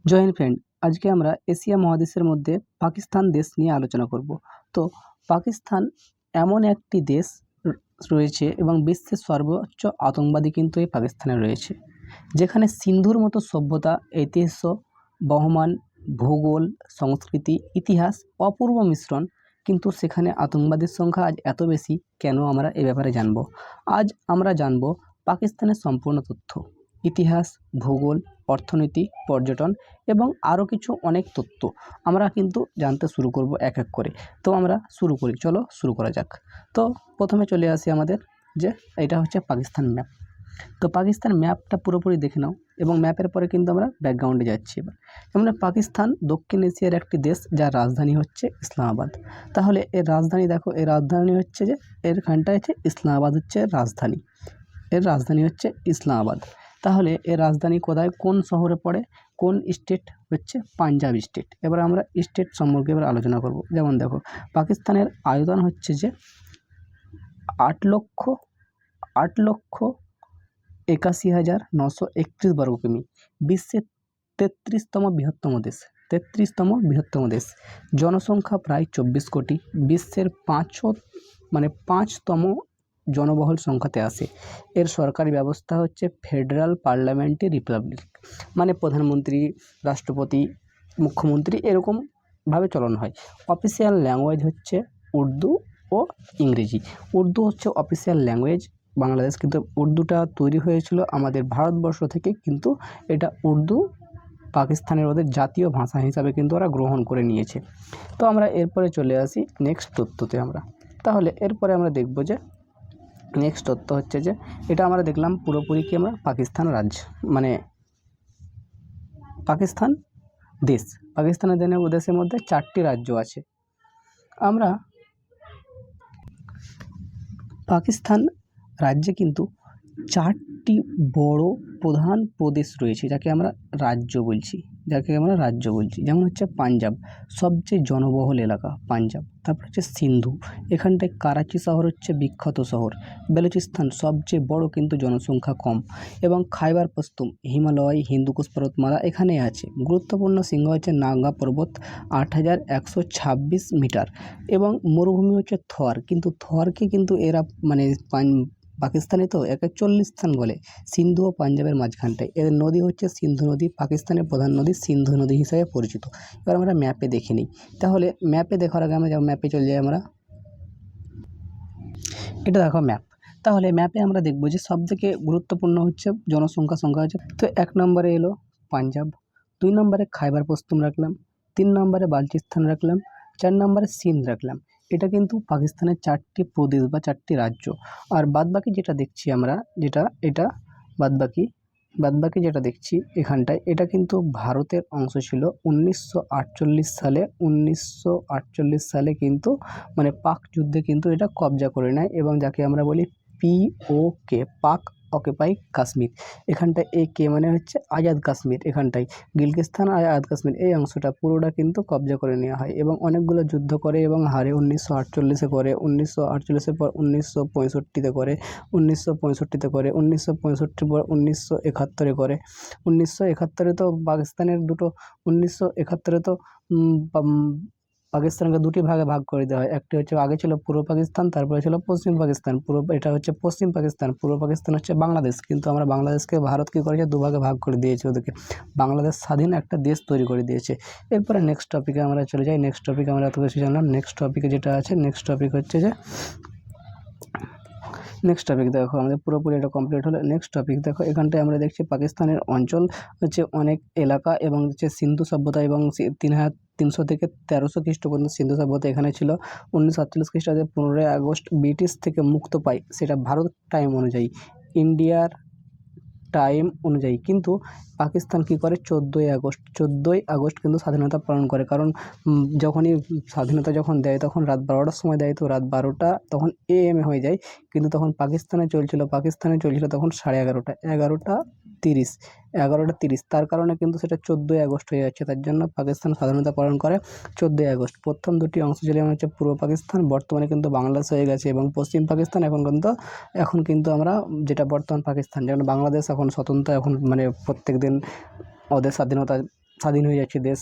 জয় Hind friend. আজকে আমরা Asia মহাদেশের মধ্যে পাকিস্তান দেশ নিয়ে আলোচনা করব। তো পাকিস্তান এমন একটি দেশ রয়েছে এবং বিশ্বের সর্বোচ্চ আতঙ্কবাদী কিন্তু এই পাকিস্তানে রয়েছে, যেখানে সিন্ধুর মতো সভ্যতা, ঐতিহ্য, বহমান ভূগোল, সংস্কৃতি, ইতিহাস অপূর্ব মিশ্রণ। কিন্তু সেখানে আতঙ্কবাদীর সংখ্যা আজ এত বেশি কেন, আমরা এ ব্যাপারে জানব। আজ আমরা জানব পাকিস্তানের সম্পূর্ণ তথ্য, ইতিহাস, ভূগোল, অর্থনীতি, পর্যটন এবং আরও কিছু অনেক তথ্য আমরা কিন্তু জানতে শুরু করব এক এক করে। তো আমরা শুরু করি, চলো শুরু করা যাক। তো প্রথমে চলে আসি আমাদের যে এটা হচ্ছে পাকিস্তান ম্যাপ। তো পাকিস্তান ম্যাপটা পুরোপুরি দেখে নাও এবং ম্যাপের পরে কিন্তু আমরা ব্যাকগ্রাউন্ডে যাচ্ছি। এবার আমরা পাকিস্তান দক্ষিণ এশিয়ার একটি দেশ, যার রাজধানী হচ্ছে ইসলামাবাদ। তাহলে এর রাজধানী দেখো, এর রাজধানী হচ্ছে যে এরখানটা হচ্ছে ইসলামাবাদ, হচ্ছে রাজধানী। এর রাজধানী হচ্ছে ইসলামাবাদ। তাহলে এর রাজধানী কোথায়, কোন শহরে পড়ে, কোন স্টেট, হচ্ছে পাঞ্জাব স্টেট। এবার আমরা স্টেট সম্পর্কে এবার আলোচনা করব। যেমন দেখো, পাকিস্তানের আয়তন হচ্ছে যে 8,81,931 বর্গ কিমি। বিশ্বের 33তম বৃহত্তম দেশ। জনসংখ্যা প্রায় 24 কোটি। বিশ্বের পাঁচতম জনবহুল সংখ্যাতে আসে। এর সরকারি ব্যবস্থা হচ্ছে ফেডারাল পার্লামেন্টারি রিপাবলিক, মানে প্রধানমন্ত্রী, রাষ্ট্রপতি, মুখ্যমন্ত্রী এরকমভাবে চলন হয়। অফিসিয়াল ল্যাঙ্গুয়েজ হচ্ছে উর্দু ও ইংরেজি। উর্দু হচ্ছে অফিসিয়াল ল্যাঙ্গুয়েজ বাংলাদেশ, কিন্তু উর্দুটা তৈরি হয়েছিল আমাদের ভারতবর্ষ থেকে, কিন্তু এটা উর্দু পাকিস্তানের ওদের জাতীয় ভাষা হিসাবে কিন্তু ওরা গ্রহণ করে নিয়েছে। তো আমরা এরপরে চলে আসি নেক্সট তথ্যতে। তাহলে এরপরে আমরা দেখব যে নেক্সট তথ্য হচ্ছে যে এটা আমরা দেখলাম পুরোপুরি কি আমরা পাকিস্তান রাজ্য, মানে পাকিস্তান দেশ। পাকিস্তানের দেশের মধ্যে 4টি রাজ্য আছে। আমরা পাকিস্তান রাজ্যে কিন্তু 4টি বড় প্রধান প্রদেশ রয়েছে, যাকে আমরা রাজ্য বলছি। যেমন হচ্ছে পাঞ্জাব, সবচেয়ে জনবহুল এলাকা পাঞ্জাব। তারপর হচ্ছে সিন্ধু, এখানটায় করাচি শহর হচ্ছে বিখ্যাত শহর। বেলুচিস্তান সবচেয়ে বড় কিন্তু জনসংখ্যা কম। এবং খাইবার পখতুন, হিমালয়, হিন্দুকুশ পর্বতমালা এখানে আছে। গুরুত্বপূর্ণ শৃঙ্গ হচ্ছে নাগা পর্বত, 8,126 মিটার। এবং মরুভূমি হচ্ছে থর, কিন্তু থরকে কিন্তু এরা মানে পাকিস্তানে তো একে 40 স্থান বলে, সিন্ধু ও পাঞ্জাবের মাঝখানটায়। এর নদী হচ্ছে সিন্ধু নদী, পাকিস্তানের প্রধান নদী সিন্ধু নদী হিসাবে পরিচিত। এবার আমরা ম্যাপে দেখে নিই। তাহলে ম্যাপে দেখার আগে আমরা ম্যাপে চলে যাই। আমরা এটা দেখো ম্যাপ। তাহলে ম্যাপে আমরা দেখব যে সবথেকে গুরুত্বপূর্ণ হচ্ছে সংখ্যা হচ্ছে। তো 1 নম্বরে এলো পাঞ্জাব, 2 নম্বরে খাইবার পখতুন রাখলাম, 3 নম্বরে বালুচিস্তান রাখলাম, 4 নম্বরে সিন্ধ রাখলাম। এটা কিন্তু পাকিস্তানের 4টি প্রদেশ বা 4টি রাজ্য। আর বাদবাকি যেটা দেখছি আমরা, বাদবাকি যেটা দেখছি এখানটায়, এটা কিন্তু ভারতের অংশ ছিল 1948 সালে কিন্তু মানে পাক যুদ্ধে কিন্তু এটা কবজা করে নেয়, এবং যাকে আমরা বলি POK, পাক অকুপাই কাশ্মীর। এখানটায় AK মানে হচ্ছে আজাদ কাশ্মীর। এখানটায় গিলগিস্তান আর আজাদ কাশ্মীর এই অংশটা পুরোটা কিন্তু কবজা করে নেওয়া হয় এবং অনেকগুলো যুদ্ধ করে এবং হারে। 1948 করে, 1948 পর 1965 করে, 1965 করে, 1965 পর 1971 করে। 1971 তো পাকিস্তানের দুটো 1971 তো পাকিস্তানকে দুটি ভাগে ভাগ করে দেওয়া হয়। একটি হচ্ছে, আগে ছিল পূর্ব পাকিস্তান, তারপরে ছিল পশ্চিম পাকিস্তান। এটা হচ্ছে পশ্চিম পাকিস্তান, পূর্ব পাকিস্তান হচ্ছে বাংলাদেশ। কিন্তু আমরা বাংলাদেশকে, ভারত কী করেছে, দুভাগে ভাগ করে দিয়েছে ওদেরকে। বাংলাদেশ স্বাধীন একটা দেশ তৈরি করে দিয়েছে। এরপরে নেক্সট টপিকে আমরা চলে যাই। নেক্সট টপিকে আমরা এত কিছু জানলাম। নেক্সট টপিকে যেটা আছে, নেক্সট টপিক হচ্ছে যে নেক্সট টপিক দেখো, আমাদের পুরোপুরি এটা কমপ্লিট হলো। নেক্সট টপিক দেখো, এখানটায় আমরা দেখছি পাকিস্তানের অঞ্চল হচ্ছে অনেক এলাকা, এবং হচ্ছে সিন্ধু সভ্যতা এবং 3300 থেকে 1300 খ্রিস্ট পর্যন্ত সিন্ধু সভ্যতা এখানে ছিল। 1948 খ্রিস্টাব্দে 15ই আগস্ট ব্রিটিশ থেকে মুক্ত পায়, সেটা ভারত টাইম অনুযায়ী, ইন্ডিয়ার টাইম অনুযায়ী। কিন্তু পাকিস্তান কী করে, 14ই আগস্ট কিন্তু স্বাধীনতা পালন করে। কারণ যখনই স্বাধীনতা যখন দেয় তখন রাত 12টার সময় দেয়, তো রাত 12টা তখন AM হয়ে যায়। কিন্তু তখন পাকিস্তানে চলছিল তখন 11:30, 11:30। তার কারণে কিন্তু সেটা 14ই আগস্ট হয়ে যাচ্ছে। তার জন্য পাকিস্তান স্বাধীনতা পালন করে 14ই আগস্ট। প্রথম দুটি অংশ ছিল হচ্ছে পূর্ব পাকিস্তান, বর্তমানে কিন্তু বাংলাদেশ হয়ে গেছে, এবং পশ্চিম পাকিস্তান এখন কিন্তু আমরা যেটা বর্তমান পাকিস্তান, যেমন বাংলাদেশ এখন স্বতন্ত্র, এখন মানে প্রত্যেক দিন ওদের স্বাধীনতা স্বাধীন হয়ে যাচ্ছে দেশ।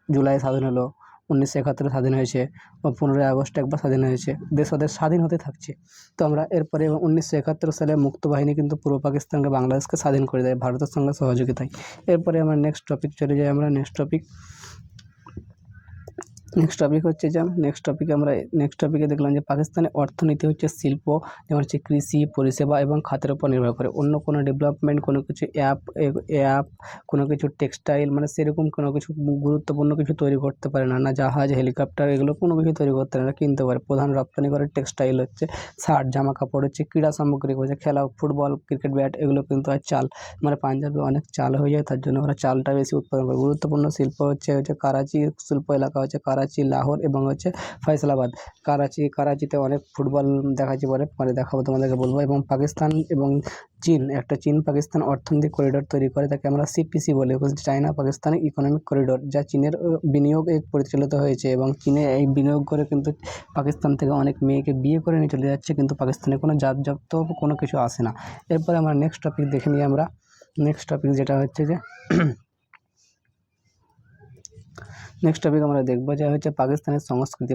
জুলাই স্বাধীন হলো, 1971 স্বাধীন হয়েছে, বা 15ই আগস্ট একবার স্বাধীন হয়েছে। দেশ ওদের স্বাধীন হতে থাকছে। তো আমরা এরপরে 1971 সালে মুক্ত বাহিনী কিন্তু পূর্ব পাকিস্তানকে, বাংলাদেশকে স্বাধীন করে দেয় ভারতের সঙ্গে সহযোগিতায়। এরপরে আমরা নেক্সট টপিক চলে যাই। আমরা নেক্সট টপিক হচ্ছে যে নেক্সট টপিকে দেখলাম যে পাকিস্তানের অর্থনীতি হচ্ছে শিল্প, যেমন হচ্ছে কৃষি, পরিষেবা এবং খাতের উপর নির্ভর করে। অন্য কোনো ডেভেলপমেন্ট, কোনো কিছু অ্যাপ কোনো কিছু টেক্সটাইল, মানে সেরকম কোনো কিছু গুরুত্বপূর্ণ কিছু তৈরি করতে পারে না। জাহাজ, হেলিকপ্টার, এগুলো কোনো কিছু তৈরি করতে পারে না, কিনতে পারে। প্রধান রপ্তানি করে টেক্সটাইল হচ্ছে, শার্ট, জামা কাপড় হচ্ছে, ক্রীড়া সামগ্রী হচ্ছে, খেলা, ফুটবল, ক্রিকেট, ব্যাট, এগুলো কিন্তু আর চাল, মানে পাঞ্জাবে অনেক চাল হয়ে যায়, তার জন্য ওরা চালটা বেশি উৎপাদন করে। গুরুত্বপূর্ণ শিল্প হচ্ছে করাচি শিল্প এলাকা হচ্ছে করাচি, লাহোর এবং হচ্ছে ফয়সালাবাদ। করাচিতে অনেক ফুটবল দেখাচ্ছি, পরে দেখাবো তোমাদেরকে বলবো। এবং পাকিস্তান এবং চীন পাকিস্তান অর্থনৈতিক করিডোর তৈরি করে, তাকে আমরা CPC বলি, চায়না পাকিস্তান ইকোনমিক করিডোর, যা চীনের বিনিয়োগে পরিচালিত হয়েছে। এবং চীনে এই বিনিয়োগ করে কিন্তু পাকিস্তান থেকে অনেক মেয়েকে বিয়ে করে নিয়ে চলে যাচ্ছে, কিন্তু পাকিস্তানে কোনো জাতজপ্ত কোনো কিছু আসে না। এরপরে আমরা নেক্সট টপিক দেখে নিই। আমরা নেক্সট টপিক যেটা হচ্ছে যে নেক্সট টপিক আমরা দেখবো যা হচ্ছে পাকিস্তানের সংস্কৃতি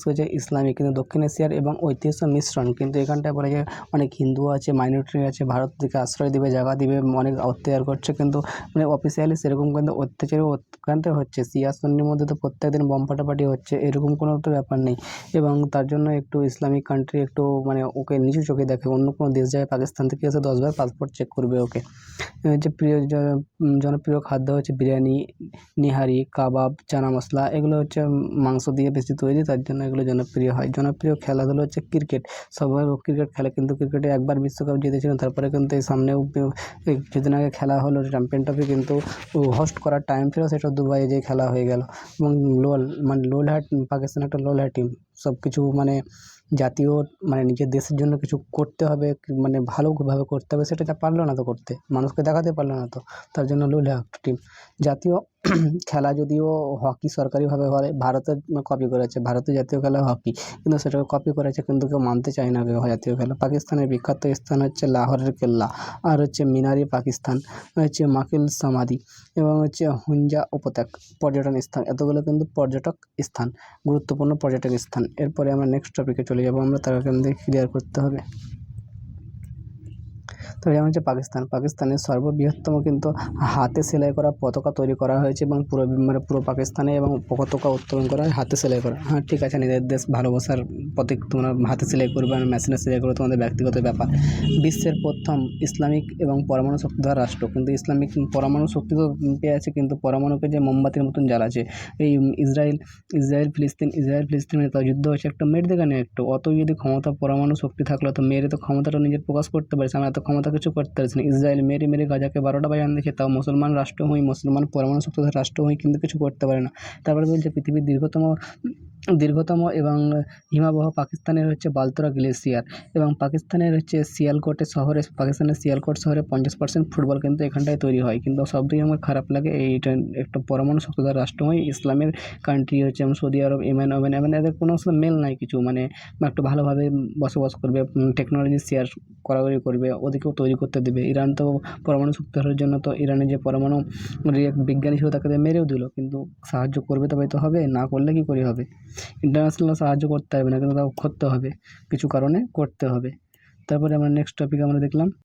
হচ্ছে ইসলামিক, কিন্তু দক্ষিণ এশিয়ার এবং ঐতিহ্য মিশ্রণ। কিন্তু এখানটায় বলে যে অনেক হিন্দু আছে, মাইনরিটি আছে, ভারত থেকে আশ্রয় দিবে, জায়গা দিবে, অনেক অত্যাচার করছে, কিন্তু মানে অফিসিয়ালি সেরকম কিন্তু অত্যাচারও ওখানটায় হচ্ছে। শিয়া সুন্নির মধ্যে তো প্রত্যেকদিন বোম ফাটাফাটি হচ্ছে, এরকম কোনো তো ব্যাপার নেই। এবং তার জন্য একটু ইসলামিক কান্ট্রি একটু মানে ওকে নিচু চোখে দেখে। অন্য কোনো দেশ যায়, পাকিস্তান থেকে এসে 10বার পাসপোর্ট চেক করবে ওকে। হচ্ছে জনপ্রিয় খাদ্য হচ্ছে বিরিয়ানি, নিহারি, কাবাব, চানা মশলা, এগুলো হচ্ছে মাংস দিয়ে বেশি তৈরি, তার জন্য এগুলো জনপ্রিয় হয়। জনপ্রিয় খেলাধুলো হচ্ছে ক্রিকেট, সবাই ক্রিকেট খেলে, কিন্তু ক্রিকেটে একবার বিশ্বকাপ জিতেছিলেন। তারপরে কিন্তু এই সামনেও কিছুদিন আগে খেলা হলো চ্যাম্পিয়ন ট্রফি, কিন্তু হোস্ট করার টাইম ছিল, সেটা দুবাইয়ে যে খেলা হয়ে গেল। এবং লোলহাট, পাকিস্তান একটা লোলহাট টিম, সব কিছু মানে জাতীয়, মানে নিজের দেশের জন্য কিছু করতে হবে, মানে ভালোভাবে করতে হবে, সেটা পারলো না তো করতে, মানুষকে দেখাতে পারলো না তো, তার জন্য লোলহাট টিম। জাতীয় খেলা যদিও হকি সরকারিভাবে হয়, ভারতের কপি করেছে, ভারতের জাতীয় খেলা হকি, কিন্তু সেটাকে কপি করেছে, কিন্তু কেউ মানতে চায় না জাতীয় খেলা। পাকিস্তানের বিখ্যাত স্থান হচ্ছে লাহোরের কেল্লা, আর হচ্ছে মিনারি পাকিস্তান, হচ্ছে মাকিল সমাধি, এবং হচ্ছে হুঞ্জা উপত্যকা পর্যটন স্থান। এতগুলো কিন্তু পর্যটক স্থান, গুরুত্বপূর্ণ পর্যটক স্থান। এরপরে আমরা নেক্সট টপিকে চলে যাবো। আমরা তার আগে আমাদের ক্লিয়ার করতে হবে। তো যেমন হচ্ছে পাকিস্তানের সর্ববৃহত্তম কিন্তু হাতে সেলাই করা পতাকা তৈরি করা হয়েছে, এবং পুরো পাকিস্তানে, এবং পতাকা উত্তোলন করা হয় হাতে সেলাই করা। হ্যাঁ, ঠিক আছে, নিজের দেশ ভালোবাসার প্রতীক, তোমরা হাতে সেলাই করবে আর মেশিনে সেলাই করবে, তোমাদের ব্যক্তিগত ব্যাপার। বিশ্বের প্রথম ইসলামিক এবং পরমাণু শক্তিধর রাষ্ট্র, কিন্তু ইসলামিক পরমাণু শক্তি তো পেয়ে আছে, কিন্তু পরমাণুকে যে মোমবাতির মতন জ্বালাচ্ছে। এই ইসরায়েল ফিলিস্তিনের তো যুদ্ধ হচ্ছে, একটা মেয়ের দেখে নেই একটু, অত যদি ক্ষমতা পরমাণু শক্তি থাকলো, তো মেয়ের তো ক্ষমতাটা নিজের প্রকাশ করতে পারছে, আমরা এত ক্ষমতা কিছু করতে পারছি না। ইসরায়েল মেরে গাজাকে 12টা বাজান দিয়েছে, তাও মুসলমান রাষ্ট্র হই, মুসলমান পরমাণু শক্তিধর রাষ্ট্র হই, কিন্তু কিছু করতে পারে না। তারপরে বলছে পৃথিবীর দীর্ঘতম এবং হিমাবহ পাকিস্তানের হচ্ছে বালতোরা গ্লেসিয়ার, এবং পাকিস্তানের হচ্ছে পাকিস্তানের সিয়ালকোট শহরে 50% ফুটবল কিন্তু এখানটায় তৈরি হয়। কিন্তু সবথেকে আমার খারাপ লাগে এইটা, একটা পরমাণু শক্তিধর রাষ্ট্র হয়, ইসলামের কান্ট্রি হচ্ছে যেমন সৌদি আরব, ওমান, এদের কোনো মেল নাই কিছু, মানে একটু ভালোভাবে বসবাস করবে, টেকনোলজি শেয়ার করাকরি করবে, ওদেরকেও তৈরি করতে দেবে। ইরান তো পরমাণু শক্তি হওয়ার জন্য, তো ইরানের যে পরমাণু বিজ্ঞানী ছিল তাকে মেরেও দিল, কিন্তু সাহায্য করবে তবে তো হবে, না করলে কী করে হবে। ইন্টারন্যাশনাল সাহায্য করতে হবে না, কিন্তু তাও করতে হবে, কিছু কারণে করতে হবে। তারপরে আমরা নেক্সট টপিক আমরা দেখলাম